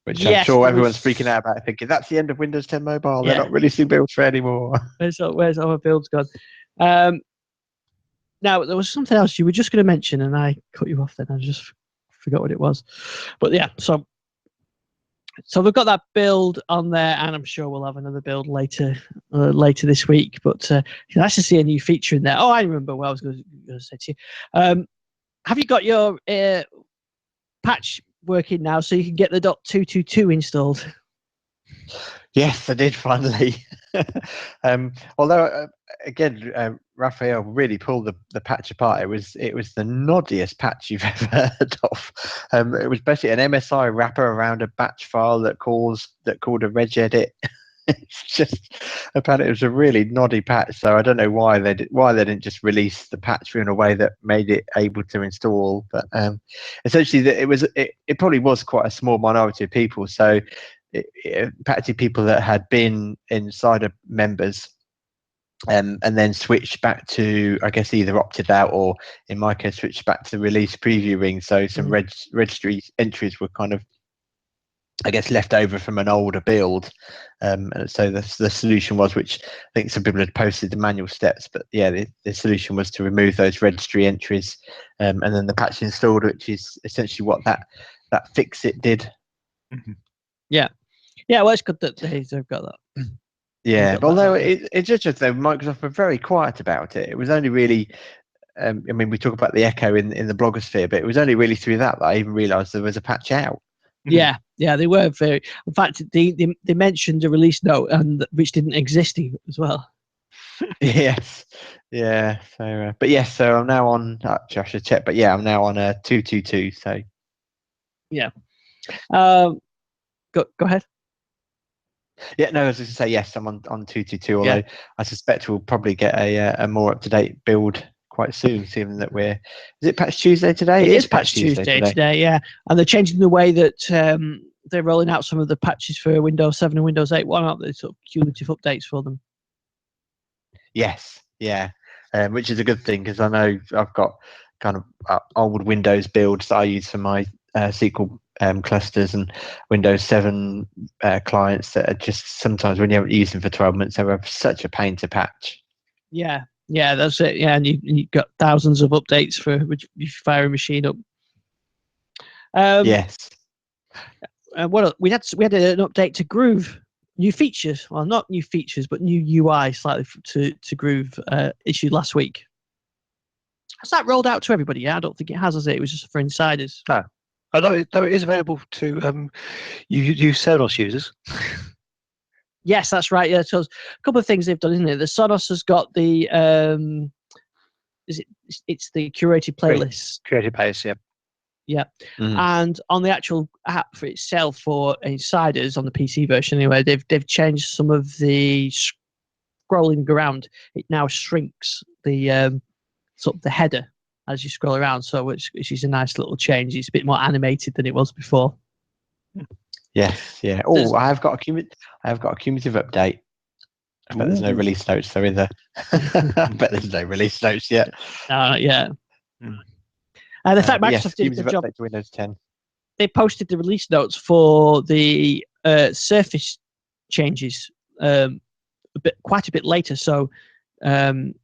Which I'm sure everyone's freaking out about, thinking that's the end of Windows 10 Mobile. They're not releasing builds for anymore. Where's our builds gone? Now there was something else you were just going to mention, and I cut you off. Then I just forgot what it was. But yeah, so we've got that build on there, and I'm sure we'll have another build later this week. But it's nice to see a new feature in there. Oh, I remember what I was going to say to you. Have you got your patch working now, so you can get the .222 installed? Yes, I did finally. Although again, Raphael really pulled the patch apart. It was the noddiest patch you've ever heard of. It was basically an MSI wrapper around a batch file that called a regedit. It's just apparently it was a really noddy patch. So I don't know why they didn't just release the patch in a way that made it able to install. But essentially, it probably was quite a small minority of people. So practically people that had been insider members and then switched back to, I guess, either opted out or, in my case, switched back to the release previewing. So some registry entries were kind of, I guess, left over from an older build. And so the solution was, which I think some people had posted the manual steps, but yeah, the solution was to remove those registry entries, and then the patch installed, which is essentially what that fix it did. Yeah, well, it's good that they've got that. Yeah, but although it's just as though Microsoft were very quiet about it. It was only really, I mean, we talk about the echo in the blogosphere, but it was only really through that I even realised there was a patch out. Yeah, they were very. In fact, they mentioned a release note, and which didn't exist as well. Yes, yeah. So, but yes, so I'm now on. Actually, I should check, but yeah, I'm now on a 222. So, yeah. Go ahead. Yeah, no, I was just to say yes, I'm on 222. Although I suspect we'll probably get a more up to date build quite soon, given that is it Patch Tuesday today? It is Patch Tuesday today, yeah. And they're changing the way that they're rolling out some of the patches for Windows 7 and Windows 8. Why aren't they sort of cumulative updates for them? Yes, yeah, which is a good thing because I know I've got kind of old Windows builds that I use for my SQL clusters and Windows 7 clients that are just sometimes when you haven't used them for 12 months, they're such a pain to patch. Yeah, that's it. Yeah, and you've got thousands of updates for which you fire a machine up. Yes. What else? We had an update to Groove. New features, well, not new features, but new UI slightly to Groove issued last week. Has that rolled out to everybody? Yeah, I don't think it has it? It was just for insiders. No. Although it is available to you Sonos users. Yes, that's right. Yeah, so a couple of things they've done, isn't it? The Sonos has got the it's the curated playlist. Creative base, yeah. Yeah, and on the actual app for itself for insiders on the PC version, anyway, they've changed some of the scrolling around. It now shrinks the sort of the header as you scroll around, so which is a nice little change. It's a bit more animated than it was before. Yes, yeah. Oh, I've got a cumulative update. I bet there's no release notes though either. I bet there's no release notes yet. Yeah. The fact Microsoft did a good job. To Windows 10. They posted the release notes for the Surface changes quite a bit later. So, the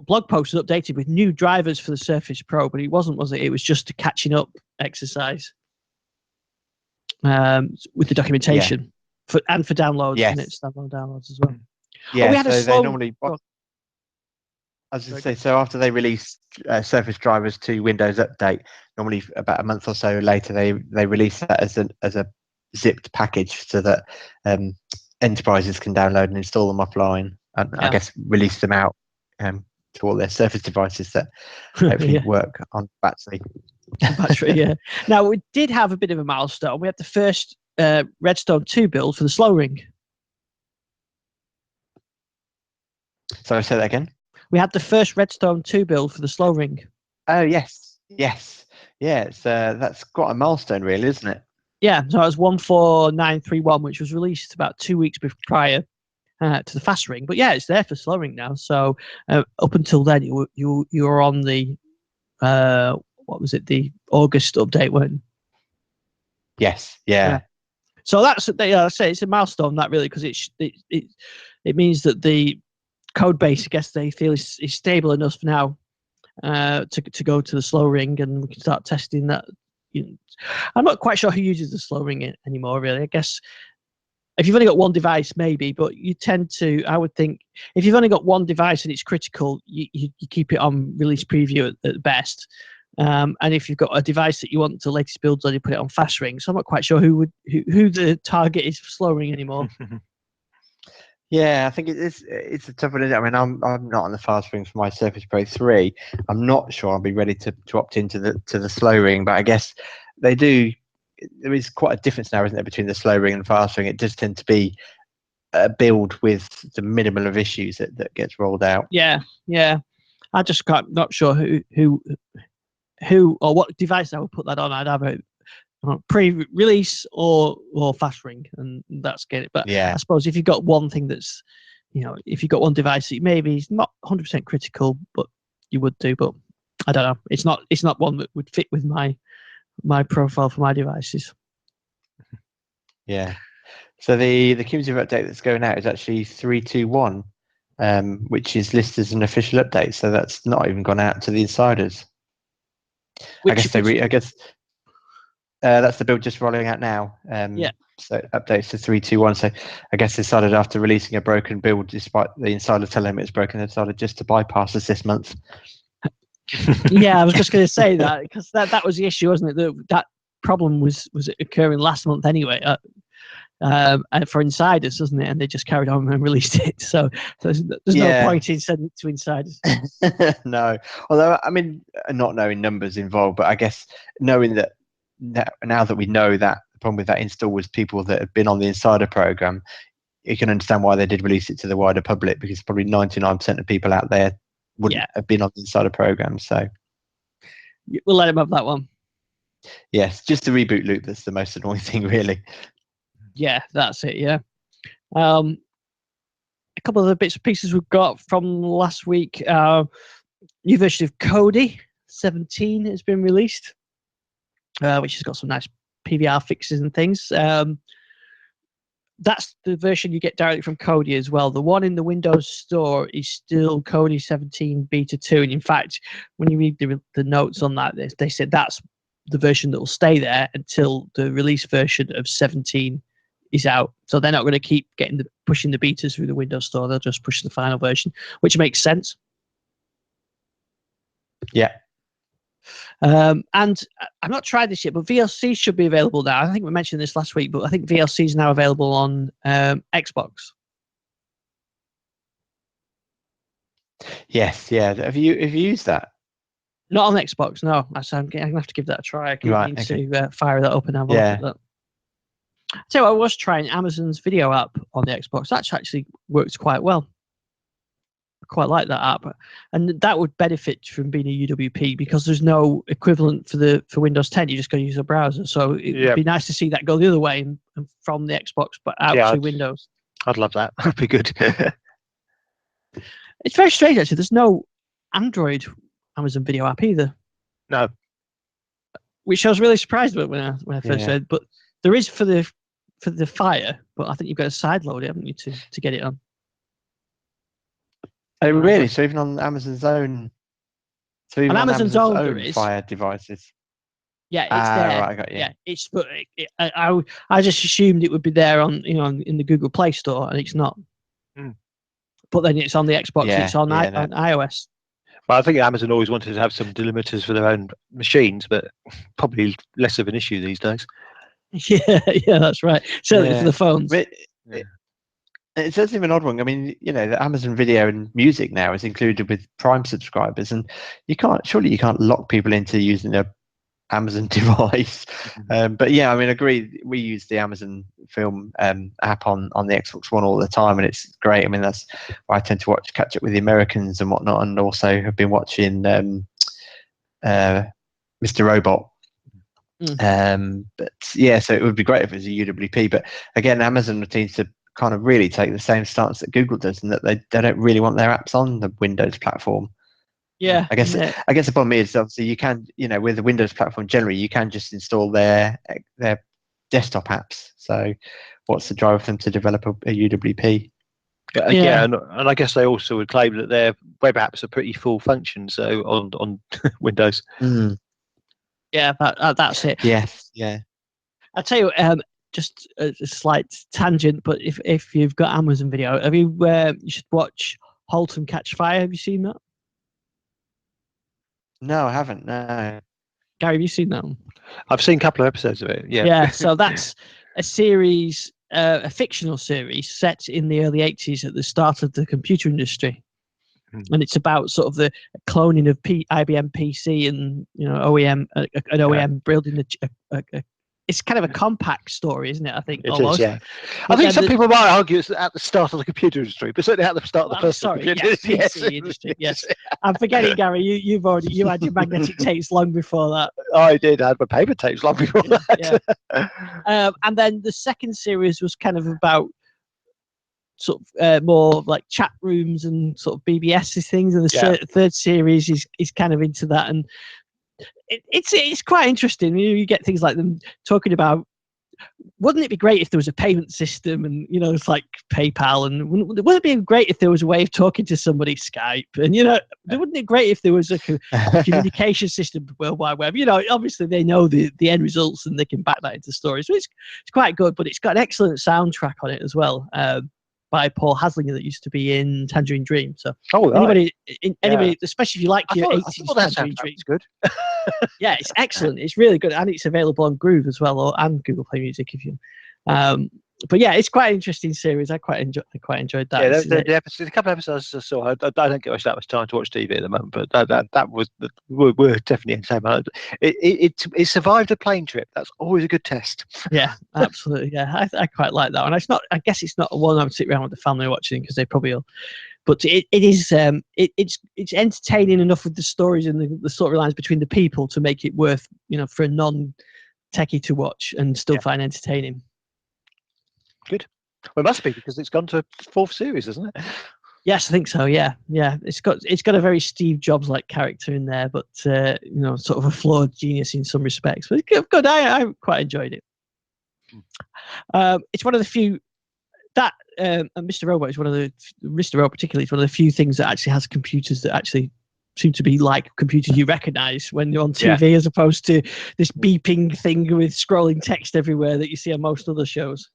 blog post was updated with new drivers for the Surface Pro, but it wasn't, was it? It was just a catching up exercise with the documentation for downloads. Yes. And it's standalone downloads as well. Yeah, we had they normally. I was going to say, so after they release Surface drivers to Windows Update, normally about a month or so later, they release that as a zipped package so that enterprises can download and install them offline, and I guess release them out to all their Surface devices that hopefully work on battery. Yeah. Now we did have a bit of a milestone. We had the first Redstone 2 build for the Slow Ring. Sorry, say that again. We had the first Redstone 2 build for the Slow Ring. Oh yes. Yeah. It's that's quite a milestone, really, isn't it? Yeah. So it was 14931, which was released about 2 weeks prior to the Fast Ring. But yeah, it's there for Slow Ring now. So up until then, you were on the what was it? The August update, weren't you? Yes. Yeah. So I say it's a milestone, that really, because it means that the code base, I guess they feel is stable enough now to go to the Slow Ring, and we can start testing that. I'm not quite sure who uses the Slow Ring anymore, really. I guess if you've only got one device, maybe, but you tend to, I would think, if you've only got one device and it's critical, you keep it on release preview at best. And if you've got a device that you want the latest builds on, you put it on Fast Ring. So I'm not quite sure who the target is for Slow Ring anymore. Yeah, I think it's a tough one. I mean, I'm not on the Fast Ring for my Surface Pro 3. I'm not sure I'll be ready to opt into the Slow Ring, but I guess they do. There is quite a difference now, isn't there, between the Slow Ring and Fast Ring? It does tend to be a build with the minimum of issues that gets rolled out. Yeah. I just not sure who or what device I would put that on. I'd have a pre-release or Fast Ring, and that's get it. But I suppose if you've got one thing that's if you've got one device, it maybe is not 100% critical, but you would do. But I don't know. It's not one that would fit with my profile for my devices. Yeah. So the cumulative update that's going out is actually 3.2.1, which is listed as an official update. So that's not even gone out to the insiders. I guess that's the build just rolling out now. Yeah. So updates to 3.2.1. So I guess they decided after releasing a broken build, despite the insider telling them it's broken, they decided just to bypass us this month. Yeah, I was just going to say that, because that was the issue, wasn't it? That problem was occurring last month anyway, and for insiders, doesn't it? And they just carried on and released it. So there's no point in sending it to insiders. No, although I mean, not knowing numbers involved, but I guess knowing that now that we know that the problem with that install was people that have been on the insider program, you can understand why they did release it to the wider public, because probably 99% of people out there wouldn't have been on the insider program. So we'll let him have that one. Yes, just the reboot loop that's the most annoying thing, really. Yeah, that's it. Yeah. A couple of the bits and pieces we've got from last week. New version of Kodi 17 has been released, which has got some nice PVR fixes and things. That's the version you get directly from Kodi as well. The one in the Windows Store is still Kodi 17 Beta 2. And in fact, when you read the notes on that, they said that's the version that will stay there until the release version of 17 is out. So they're not going to keep pushing the betas through the Windows Store. They'll just push the final version, which makes sense. Yeah. And I've not tried this yet, but VLC should be available now. I think we mentioned this last week, but I think VLC is now available on Xbox. Yes, yeah. Have you used that? Not on Xbox, no. I'm going to have to give that a try. I keep Right, needing to fire that up and have a look at that. So I was trying Amazon's video app on the Xbox. That actually works quite well. I quite like that app, and that would benefit from being a UWP because there's no equivalent for Windows 10. You just got to use a browser. So it would be nice to see that go the other way and from the Xbox, but out to Windows. I'd love that. That'd be good. It's very strange actually. There's no Android Amazon video app either. No. Which I was really surprised about when I first heard. But there is for the Fire, but I think you've got to sideload it, haven't you, to get it on? Oh, really? So even on Amazon's own, on Amazon's own Fire devices. Yeah, it's there. Right, I got you. Yeah, it's. But I just assumed it would be there on in the Google Play Store, and it's not. Mm. But then it's on the Xbox. And it's on on iOS. Well, I think Amazon always wanted to have some delimiters for their own machines, but probably less of an issue these days. Yeah, that's right. Certainly for the phones. It's certainly an odd one. I mean, the Amazon Video and Music now is included with Prime subscribers, and surely you can't lock people into using a Amazon device. But yeah, I mean, I agree. We use the Amazon Film app on the Xbox One all the time, and it's great. I mean, that's why I tend to catch up with the Americans and whatnot, and also have been watching Mr. Robot. But yeah, so it would be great if it was a UWP. But again, Amazon seems to kind of really take the same stance that Google does, and that they don't really want their apps on the Windows platform. Yeah, I guess the problem is obviously you can, with the Windows platform generally, you can just install their desktop apps. So what's the drive for them to develop a UWP? Yeah, and I guess they also would claim that their web apps are pretty full function. So on Windows. Yeah, that's it. Yes, yeah. I'll tell you, just a slight tangent, but if you've got Amazon Video, you should watch *Halt and Catch Fire*. Have you seen that? No, I haven't. No. Gary, have you seen that one? I've seen a couple of episodes of it. Yeah. Yeah. So that's a series, a fictional series set in the early 80s at the start of the computer industry. And it's about sort of the cloning of IBM PC and OEM, an OEM building it's kind of a compact story, isn't it? I think it almost. Is, yeah. I think some people might argue it's at the start of the computer industry, but certainly at the start of the personal computer industry. Yes, I'm forgetting, Gary. You had your magnetic tapes long before that. I did. I had my paper tapes long before that. And then the second series was kind of about sort of more like chat rooms and sort of BBS things, and the third series is kind of into that, and it's quite interesting. You get things like them talking about, wouldn't it be great if there was a payment system, and it's like PayPal, and wouldn't it be great if there was a way of talking to somebody, Skype, and wouldn't it great if there was a communication system, World Wide Web? Obviously they know the end results and they can back that into stories. So it's quite good, but it's got an excellent soundtrack on it as well, by Paul Haslinger, that used to be in Tangerine Dream. So anybody, especially if you like your 80s Tangerine Dream, good. yeah, it's excellent. It's really good, and it's available on Groove as well, and Google Play Music if you. But yeah, it's quite an interesting series. I quite enjoyed that. Yeah, the couple of episodes I saw. I don't get that much time to watch TV at the moment, but that was we're definitely entertained. It survived a plane trip. That's always a good test. Yeah, absolutely. Yeah, I quite like that one. It's not. I guess it's not one I would sit around with the family watching, because they probably will. But it is it's entertaining enough with the stories and the storylines between the people to make it worth for a non-techie to watch and still find entertaining. Good. Well, it must be, because it's gone to 4th series, isn't it? Yes, I think so. Yeah. It's got a very Steve Jobs like character in there, but sort of a flawed genius in some respects. But it's good. I quite enjoyed it. It's one of the few that and Mr. Robot is one of the Mr. Robot particularly is one of the few things that actually has computers that actually seem to be like computers you recognize when you're on TV, as opposed to this beeping thing with scrolling text everywhere that you see on most other shows.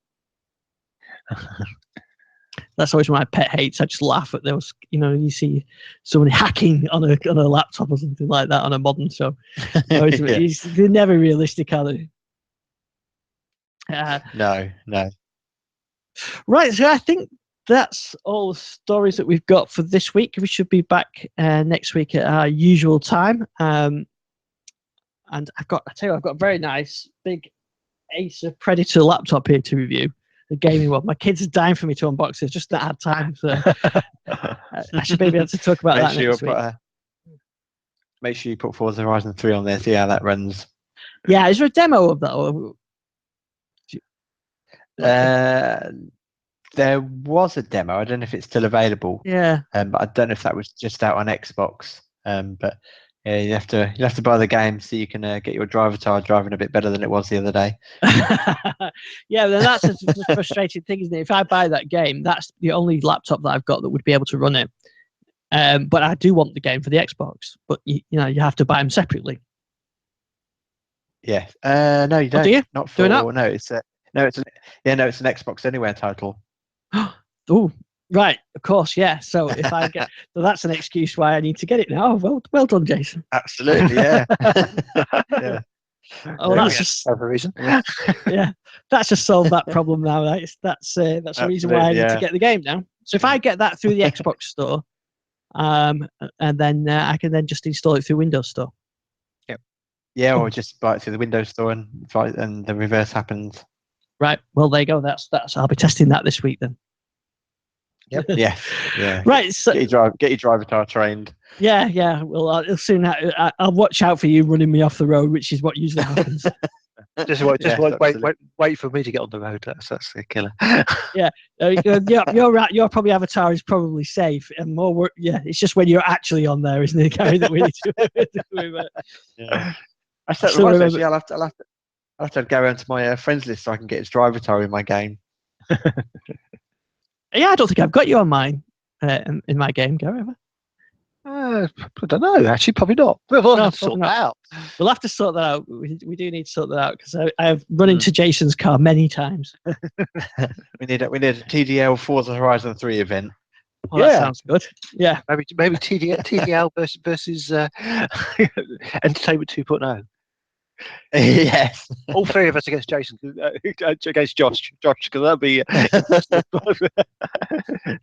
That's always my pet hates. I just laugh at those. You see somebody hacking on a laptop or something like that on a modern show. They're never realistic, are they? No. Right, so I think that's all the stories that we've got for this week. We should be back next week at our usual time. And I've got a very nice big Acer Predator laptop here to review. The gaming one. My kids are dying for me to unbox it. Just not had time, so I should maybe have to talk about that next week. Make sure you put Forza Horizon 3 on there. See how that runs. Yeah, is there a demo of that? Or... There was a demo. I don't know if it's still available. Yeah. But I don't know if that was just out on Xbox. But yeah, you have to buy the game so you can get your Drivatar driving a bit better than it was the other day. Yeah, then that's the frustrating thing, isn't it? If I buy that game, that's the only laptop that I've got that would be able to run it. But I do want the game for the Xbox. But you have to buy them separately. Yeah. No, you don't. Do you? Not for. No, it's an Xbox Anywhere title. Oh, right. Of course, yeah. So if I get, so that's an excuse why I need to get it now. Well done, Jason. Absolutely, yeah. Yeah. Oh, that's just a reason. Yeah, that's just solved that problem now. That's the reason why I need to get the game now. So if I get that through the Xbox Store, and then I can then just install it through Windows Store. Yeah, or just buy it through the Windows Store and the reverse happens. Right. Well, there you go. That's. I'll be testing that this week then. Yep. Yeah. Right. So get your Drivatar trained. Yeah. Well, I'll soon. I'll watch out for you running me off the road, which is what usually happens. Wait for me to get on the road. That's the killer. Yeah. You're right. Your probably avatar is probably safe and more work. Yeah. It's just when you're actually on there, isn't it, Gary, that we need to. Yeah. I'll have to go around to my friends list so I can get his Drivatar in my game. Yeah, I don't think I've got you on mine in my game, Gary. I don't know. Actually, probably not. We'll have to sort that out. We'll have to sort that out. We do need to sort that out because I have run into Jason's car many times. We need a TDL Forza Horizon 3 event. Oh, that sounds good. Yeah, maybe TDL versus Entertainment 2.0. Yes, all three of us against Jason, against Josh, because that'd be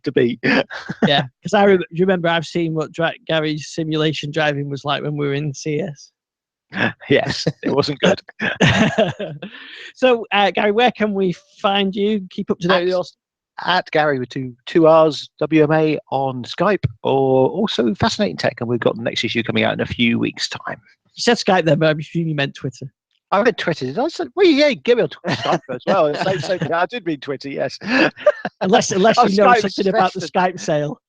to beat. Yeah, because you remember I've seen what Gary's simulation driving was like when we were in CS. Yes, it wasn't good. So, Gary, where can we find you? Keep up to date with your at Gary with two R's WMA on Skype, or also Fascinating Tech, and we've got the next issue coming out in a few weeks' time. You said Skype there, but I'm assuming you meant Twitter. I read Twitter. I said, "Well, yeah, give me a Skype as well." So I did read Twitter. Yes. Unless Oh, you know Skype something about the suggestion. Skype sale,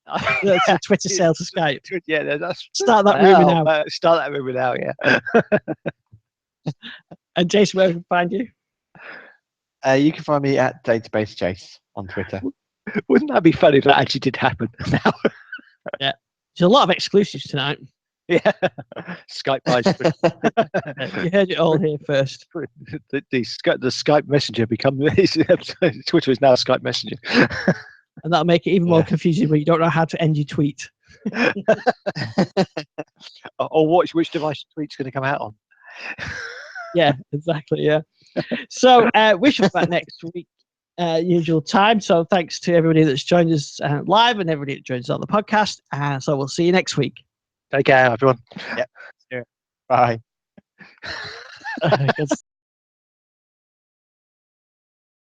the Twitter sale to Skype. Yeah, that's Start that rumor now. Start that rumor now. Yeah. And Jason, where can we find you? You can find me at Database Chase on Twitter. Wouldn't that be funny if that actually did happen? Now? There's a lot of exclusives tonight. Yeah. Skype buys Twitter. You heard it all here first. The Skype Messenger Twitter is now Skype Messenger. And that'll make it even more confusing when you don't know how to end your tweet. Or which device your tweet's going to come out on. Yeah, exactly. Yeah. So we should be back next week, usual time. So thanks to everybody that's joined us live and everybody that joins us on the podcast. So we'll see you next week. Take care, everyone. Yep. Bye.